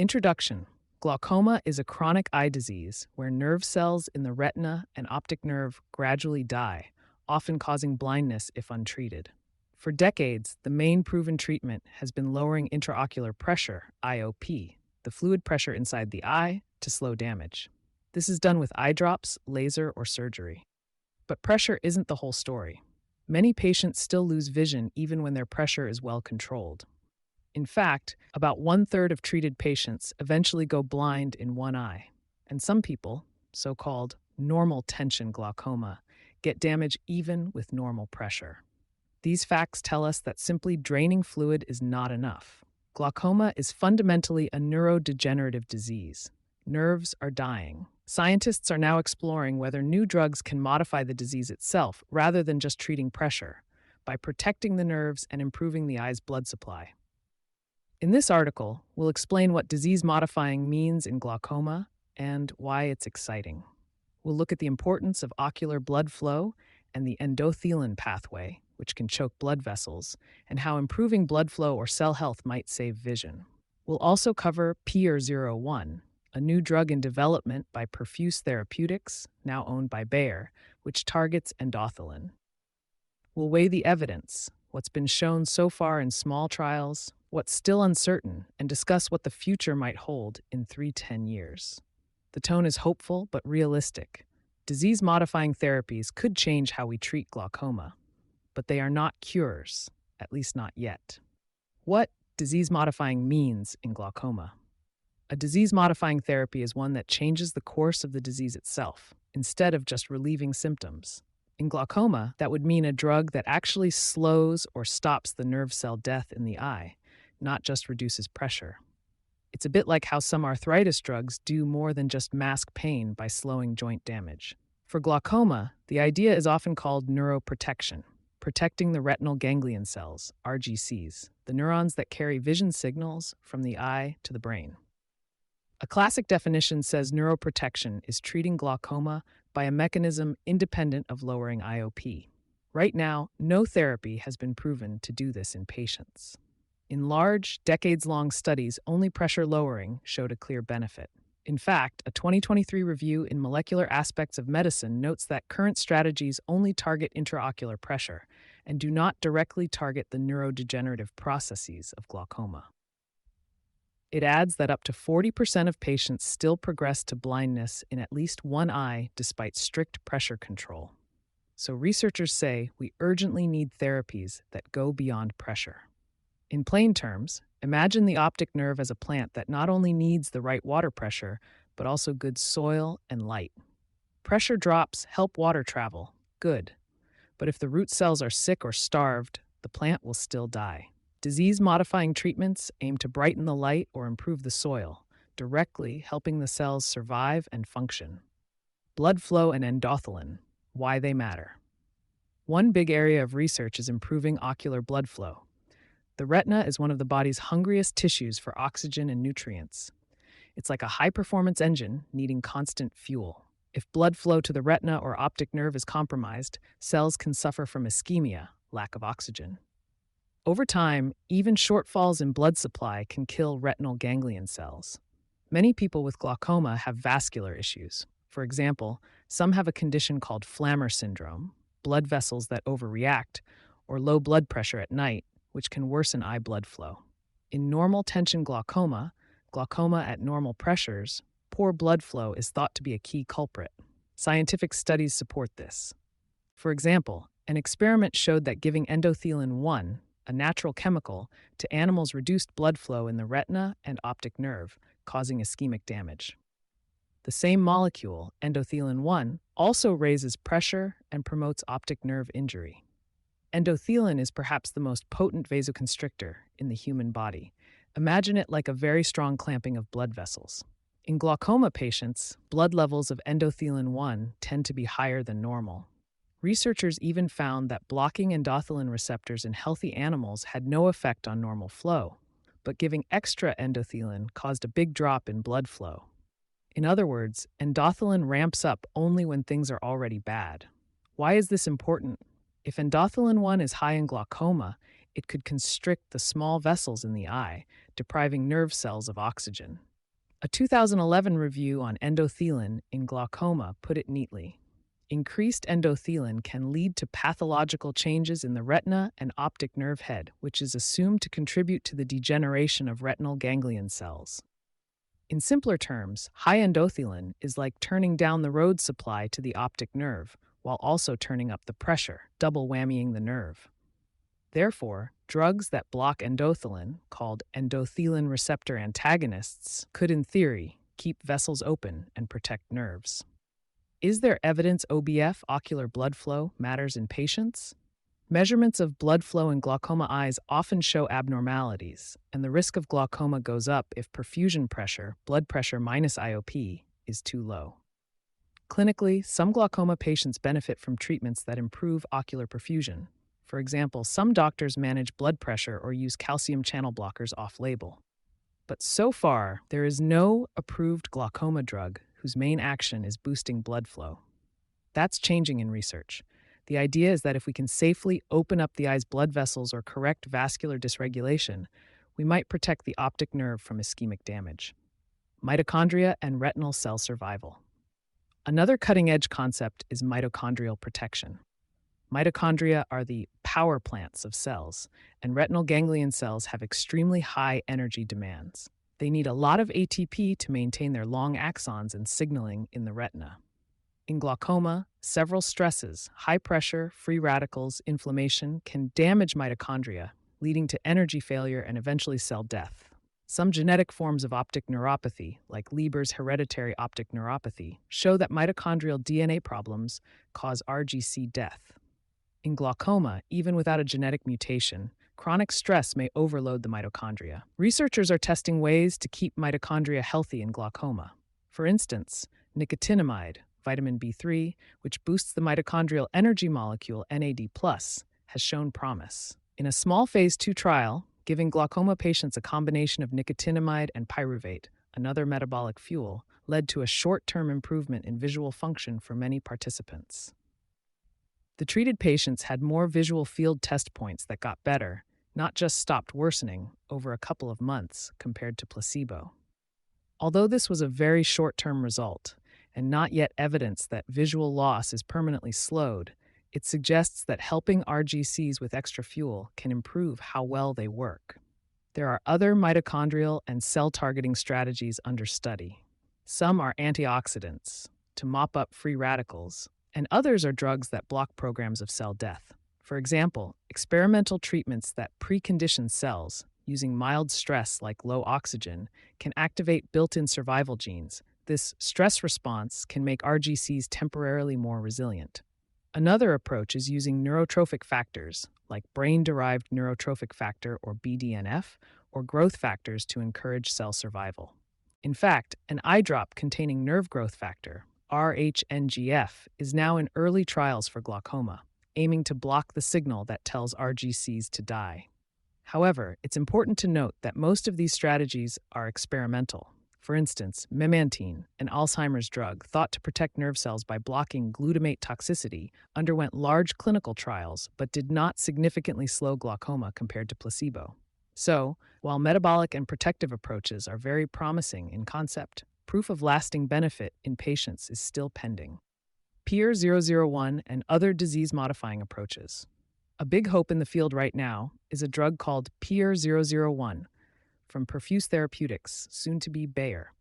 Introduction. Glaucoma is a chronic eye disease where nerve cells in the retina and optic nerve gradually die, often causing blindness if untreated. For decades, the main proven treatment has been lowering intraocular pressure, IOP, the fluid pressure inside the eye, to slow damage. This is done with eye drops, laser, or surgery. But pressure isn't the whole story. Many patients still lose vision even when their pressure is well controlled. In fact, about one-third of treated patients eventually go blind in one eye, and some people, so-called normal tension glaucoma, get damage even with normal pressure. These facts tell us that simply draining fluid is not enough. Glaucoma is fundamentally a neurodegenerative disease. Nerves are dying. Scientists are now exploring whether new drugs can modify the disease itself rather than just treating pressure, by protecting the nerves and improving the eye's blood supply. In this article, we'll explain what disease-modifying means in glaucoma and why it's exciting. We'll look at the importance of ocular blood flow and the endothelin pathway, which can choke blood vessels, and how improving blood flow or cell health might save vision. We'll also cover PR01, a new drug in development by Perfuse Therapeutics, now owned by Bayer, which targets endothelin. We'll weigh the evidence, what's been shown so far in small trials, what's still uncertain, and discuss what the future might hold in 3-10 years. The tone is hopeful but realistic. Disease-modifying therapies could change how we treat glaucoma, but they are not cures, at least not yet. What disease-modifying means in glaucoma? A disease-modifying therapy is one that changes the course of the disease itself, instead of just relieving symptoms. In glaucoma, that would mean a drug that actually slows or stops the nerve cell death in the eye, not just reduces pressure. It's a bit like how some arthritis drugs do more than just mask pain by slowing joint damage. For glaucoma, the idea is often called neuroprotection, protecting the retinal ganglion cells, RGCs, the neurons that carry vision signals from the eye to the brain. A classic definition says neuroprotection is treating glaucoma by a mechanism independent of lowering IOP. Right now, no therapy has been proven to do this in patients. In large, decades-long studies, only pressure lowering showed a clear benefit. In fact, a 2023 review in Molecular Aspects of Medicine notes that current strategies only target intraocular pressure and do not directly target the neurodegenerative processes of glaucoma. It adds that up to 40% of patients still progress to blindness in at least one eye despite strict pressure control. So researchers say we urgently need therapies that go beyond pressure. In plain terms, imagine the optic nerve as a plant that not only needs the right water pressure, but also good soil and light. Pressure drops help water travel, good. But if the root cells are sick or starved, the plant will still die. Disease-modifying treatments aim to brighten the light or improve the soil, directly helping the cells survive and function. Blood flow and endothelin, why they matter. One big area of research is improving ocular blood flow. The retina is one of the body's hungriest tissues for oxygen and nutrients. It's like a high-performance engine needing constant fuel. If blood flow to the retina or optic nerve is compromised, cells can suffer from ischemia, lack of oxygen. Over time, even shortfalls in blood supply can kill retinal ganglion cells. Many people with glaucoma have vascular issues. For example, some have a condition called Flammer syndrome, blood vessels that overreact, or low blood pressure at night, which can worsen eye blood flow. In normal tension glaucoma, glaucoma at normal pressures, poor blood flow is thought to be a key culprit. Scientific studies support this. For example, an experiment showed that giving endothelin-1, a natural chemical, to animals reduced blood flow in the retina and optic nerve, causing ischemic damage. The same molecule, endothelin-1, also raises pressure and promotes optic nerve injury. Endothelin is perhaps the most potent vasoconstrictor in the human body. Imagine it like a very strong clamping of blood vessels. In glaucoma patients, blood levels of endothelin-1 tend to be higher than normal. Researchers even found that blocking endothelin receptors in healthy animals had no effect on normal flow, but giving extra endothelin caused a big drop in blood flow. In other words, endothelin ramps up only when things are already bad. Why is this important? If endothelin-1 is high in glaucoma, it could constrict the small vessels in the eye, depriving nerve cells of oxygen. A 2011 review on endothelin in glaucoma put it neatly. Increased endothelin can lead to pathological changes in the retina and optic nerve head, which is assumed to contribute to the degeneration of retinal ganglion cells. In simpler terms, high endothelin is like turning down the road supply to the optic nerve, while also turning up the pressure, double whammying the nerve. Therefore, drugs that block endothelin, called endothelin receptor antagonists, could in theory keep vessels open and protect nerves. Is there evidence OBF, ocular blood flow, matters in patients? Measurements of blood flow in glaucoma eyes often show abnormalities, and the risk of glaucoma goes up if perfusion pressure, blood pressure minus IOP, is too low. Clinically, some glaucoma patients benefit from treatments that improve ocular perfusion. For example, some doctors manage blood pressure or use calcium channel blockers off-label. But so far, there is no approved glaucoma drug whose main action is boosting blood flow. That's changing in research. The idea is that if we can safely open up the eye's blood vessels or correct vascular dysregulation, we might protect the optic nerve from ischemic damage. Mitochondria and retinal cell survival. Another cutting-edge concept is mitochondrial protection. Mitochondria are the power plants of cells, and retinal ganglion cells have extremely high energy demands. They need a lot of ATP to maintain their long axons and signaling in the retina. In glaucoma, several stresses, high pressure, free radicals, inflammation, can damage mitochondria, leading to energy failure and eventually cell death. Some genetic forms of optic neuropathy, like Leber's hereditary optic neuropathy, show that mitochondrial DNA problems cause RGC death. In glaucoma, even without a genetic mutation, chronic stress may overload the mitochondria. Researchers are testing ways to keep mitochondria healthy in glaucoma. For instance, nicotinamide, vitamin B3, which boosts the mitochondrial energy molecule NAD+, has shown promise. In a small phase 2 trial, giving glaucoma patients a combination of nicotinamide and pyruvate, another metabolic fuel, led to a short-term improvement in visual function for many participants. The treated patients had more visual field test points that got better, not just stopped worsening, over a couple of months compared to placebo. Although this was a very short-term result, and not yet evidence that visual loss is permanently slowed, it suggests that helping RGCs with extra fuel can improve how well they work. There are other mitochondrial and cell-targeting strategies under study. Some are antioxidants, to mop up free radicals, and others are drugs that block programs of cell death. For example, experimental treatments that precondition cells, using mild stress like low oxygen, can activate built-in survival genes. This stress response can make RGCs temporarily more resilient. Another approach is using neurotrophic factors, like brain-derived neurotrophic factor or BDNF, or growth factors to encourage cell survival. In fact, an eye drop containing nerve growth factor, RHNGF, is now in early trials for glaucoma, aiming to block the signal that tells RGCs to die. However, it's important to note that most of these strategies are experimental. For instance, memantine, an Alzheimer's drug thought to protect nerve cells by blocking glutamate toxicity, underwent large clinical trials but did not significantly slow glaucoma compared to placebo. So, while metabolic and protective approaches are very promising in concept, proof of lasting benefit in patients is still pending. PIR-001 and other disease-modifying approaches. A big hope in the field right now is a drug called PIR-001 from Perfuse Therapeutics, soon to be Bayer,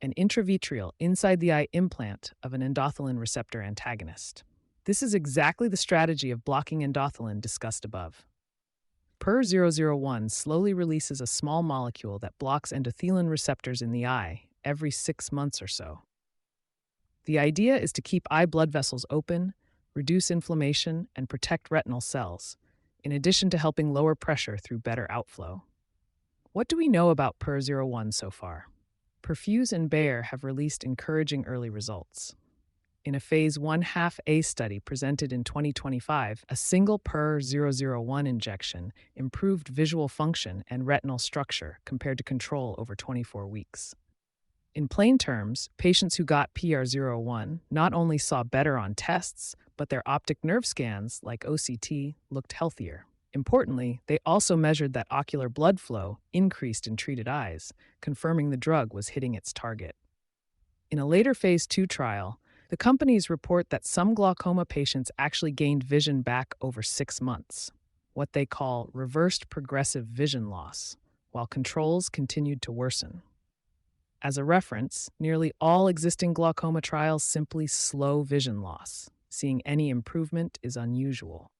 an intravitreal inside-the-eye implant of an endothelin receptor antagonist. This is exactly the strategy of blocking endothelin discussed above. PIR-001 slowly releases a small molecule that blocks endothelin receptors in the eye every 6 months or so. The idea is to keep eye blood vessels open, reduce inflammation, and protect retinal cells, in addition to helping lower pressure through better outflow. What do we know about PIR-01 so far? Perfuse and Bayer have released encouraging early results. In a phase 1/2A study presented in 2025, a single PIR-001 injection improved visual function and retinal structure compared to control over 24 weeks. In plain terms, patients who got PIR-001 not only saw better on tests, but their optic nerve scans, like OCT, looked healthier. Importantly, they also measured that ocular blood flow increased in treated eyes, confirming the drug was hitting its target. In a later phase 2 trial, the companies report that some glaucoma patients actually gained vision back over 6 months, what they call reversed progressive vision loss, while controls continued to worsen. As a reference, nearly all existing glaucoma trials simply slow vision loss. Seeing any improvement is unusual.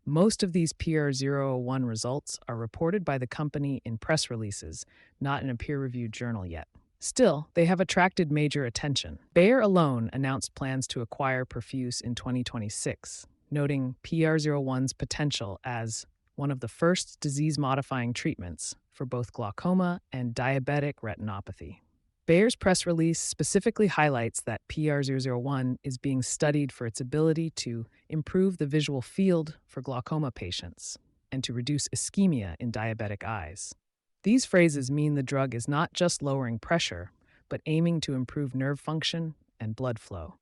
Most of these PR001 results are reported by the company in press releases, not in a peer-reviewed journal yet. Still, they have attracted major attention. Bayer alone announced plans to acquire Perfuse in 2026, noting PR01's potential as one of the first disease-modifying treatments for both glaucoma and diabetic retinopathy. Bayer's press release specifically highlights that PR001 is being studied for its ability to improve the visual field for glaucoma patients and to reduce ischemia in diabetic eyes. These phrases mean the drug is not just lowering pressure, but aiming to improve nerve function and blood flow.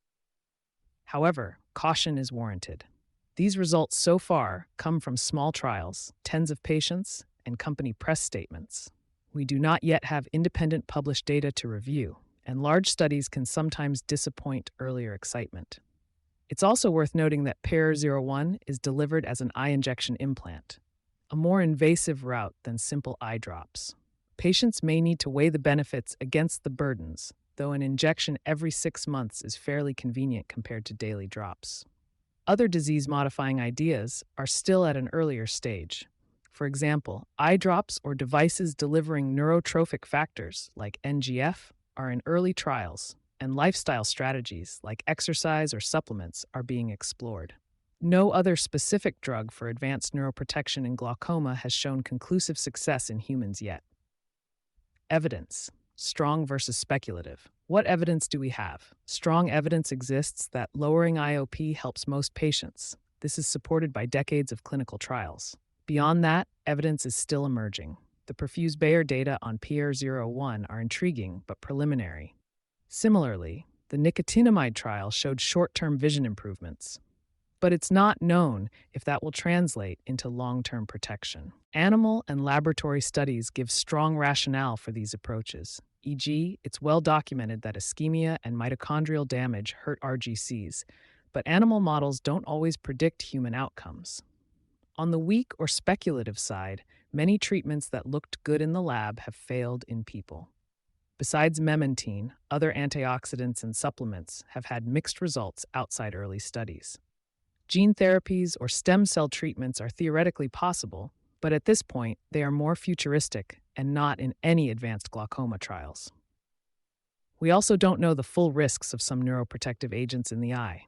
However, caution is warranted. These results so far come from small trials, tens of patients, and company press statements. We do not yet have independent published data to review, and large studies can sometimes disappoint earlier excitement. It's also worth noting that PR01 is delivered as an eye injection implant, a more invasive route than simple eye drops. Patients may need to weigh the benefits against the burdens, though an injection every 6 months is fairly convenient compared to daily drops. Other disease-modifying ideas are still at an earlier stage. For example, eye drops or devices delivering neurotrophic factors like NGF are in early trials, and lifestyle strategies like exercise or supplements are being explored. No other specific drug for advanced neuroprotection in glaucoma has shown conclusive success in humans yet. Evidence: strong versus speculative. What evidence do we have? Strong evidence exists that lowering IOP helps most patients. This is supported by decades of clinical trials. Beyond that, evidence is still emerging. The Perfuse-Bayer data on PR01 are intriguing but preliminary. Similarly, the nicotinamide trial showed short-term vision improvements, but it's not known if that will translate into long-term protection. Animal and laboratory studies give strong rationale for these approaches. E.g., it's well documented that ischemia and mitochondrial damage hurt RGCs, but animal models don't always predict human outcomes. On the weak or speculative side, many treatments that looked good in the lab have failed in people. Besides memantine, other antioxidants and supplements have had mixed results outside early studies. Gene therapies or stem cell treatments are theoretically possible, but at this point, they are more futuristic and not in any advanced glaucoma trials. We also don't know the full risks of some neuroprotective agents in the eye.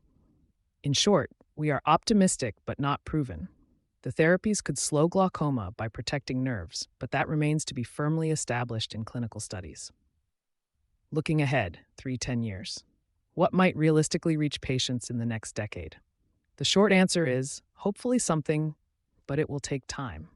In short, we are optimistic but not proven. The therapies could slow glaucoma by protecting nerves, but that remains to be firmly established in clinical studies. Looking ahead, 3-10 years. What might realistically reach patients in the next decade? The short answer is, hopefully something, but it will take time.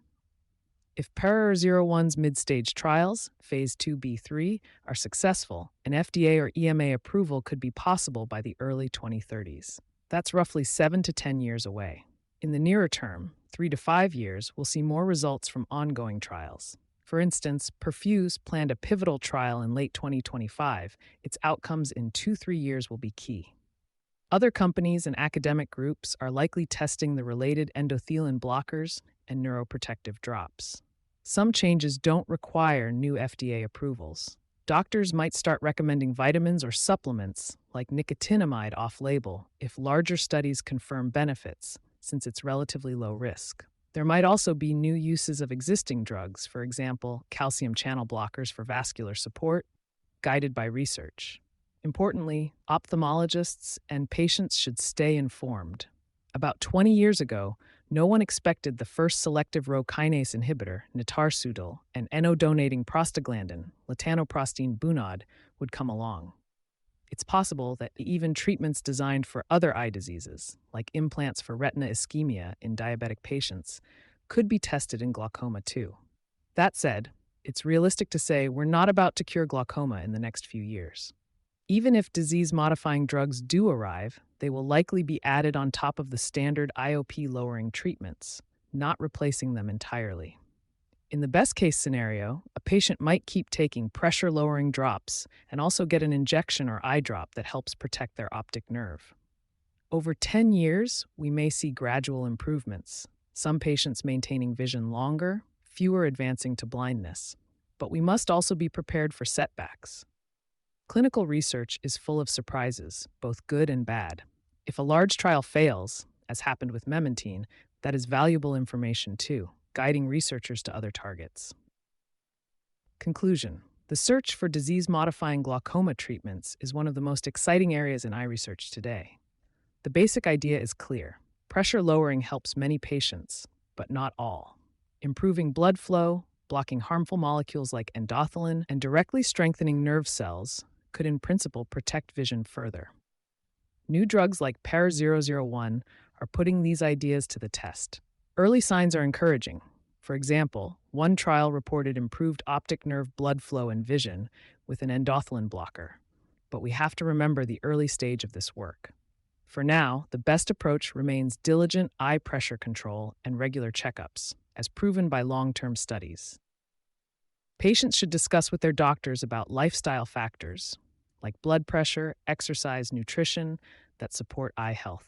If PR01's mid-stage trials, phase 2b/3, are successful, an FDA or EMA approval could be possible by the early 2030s. That's roughly 7 to 10 years away. In the nearer term, 3 to 5 years, we'll see more results from ongoing trials. For instance, Perfuse planned a pivotal trial in late 2025. Its outcomes in 2-3 years will be key. Other companies and academic groups are likely testing the related endothelin blockers and neuroprotective drops. Some changes don't require new FDA approvals. Doctors might start recommending vitamins or supplements like nicotinamide off-label if larger studies confirm benefits, since it's relatively low risk. There might also be new uses of existing drugs, for example, calcium channel blockers for vascular support, guided by research. Importantly, ophthalmologists and patients should stay informed. About 20 years ago, no one expected the first selective Rho kinase inhibitor, nitarsudil, and eno-donating prostaglandin, latanoprostene bunod, would come along. It's possible that even treatments designed for other eye diseases, like implants for retina ischemia in diabetic patients, could be tested in glaucoma too. That said, it's realistic to say we're not about to cure glaucoma in the next few years. Even if disease-modifying drugs do arrive, they will likely be added on top of the standard IOP-lowering treatments, not replacing them entirely. In the best case scenario, a patient might keep taking pressure-lowering drops and also get an injection or eye drop that helps protect their optic nerve. Over 10 years, we may see gradual improvements, some patients maintaining vision longer, fewer advancing to blindness. But we must also be prepared for setbacks. Clinical research is full of surprises, both good and bad. If a large trial fails, as happened with memantine, that is valuable information too, guiding researchers to other targets. Conclusion: the search for disease-modifying glaucoma treatments is one of the most exciting areas in eye research today. The basic idea is clear. Pressure lowering helps many patients, but not all. Improving blood flow, blocking harmful molecules like endothelin, and directly strengthening nerve cells could in principle protect vision further. New drugs like PER-001 are putting these ideas to the test. Early signs are encouraging. For example, one trial reported improved optic nerve blood flow and vision with an endothelin blocker. But we have to remember the early stage of this work. For now, the best approach remains diligent eye pressure control and regular checkups, as proven by long-term studies. Patients should discuss with their doctors about lifestyle factors, like blood pressure, exercise, nutrition, that support eye health.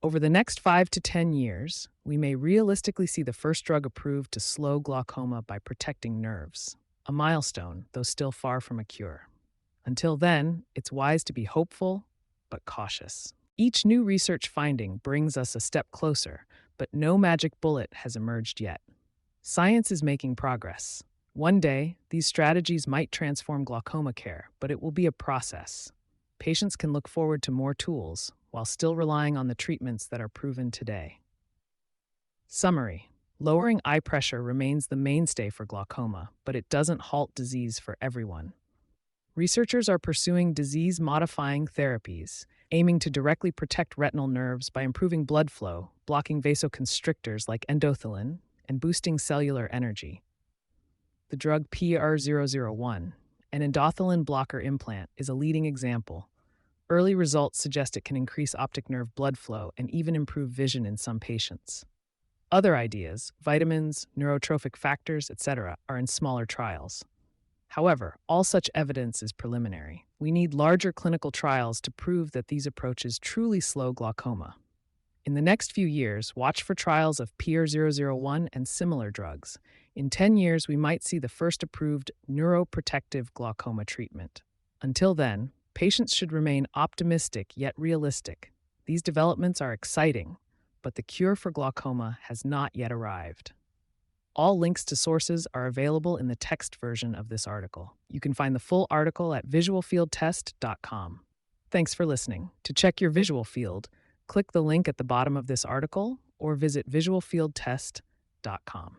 Over the next 5 to 10 years, we may realistically see the first drug approved to slow glaucoma by protecting nerves, a milestone, though still far from a cure. Until then, it's wise to be hopeful, but cautious. Each new research finding brings us a step closer, but no magic bullet has emerged yet. Science is making progress. One day, these strategies might transform glaucoma care, but it will be a process. Patients can look forward to more tools while still relying on the treatments that are proven today. Summary: lowering eye pressure remains the mainstay for glaucoma, but it doesn't halt disease for everyone. Researchers are pursuing disease-modifying therapies, aiming to directly protect retinal nerves by improving blood flow, blocking vasoconstrictors like endothelin, and boosting cellular energy. The drug PER-001, an endothelin blocker implant, is a leading example. Early results suggest it can increase optic nerve blood flow and even improve vision in some patients. Other ideas, vitamins, neurotrophic factors, etc., are in smaller trials. However, all such evidence is preliminary. We need larger clinical trials to prove that these approaches truly slow glaucoma. In the next few years, watch for trials of PER-001 and similar drugs. In 10 years, we might see the first approved neuroprotective glaucoma treatment. Until then, patients should remain optimistic yet realistic. These developments are exciting, but the cure for glaucoma has not yet arrived. All links to sources are available in the text version of this article. You can find the full article at visualfieldtest.com. Thanks for listening. To check your visual field, click the link at the bottom of this article or visit visualfieldtest.com.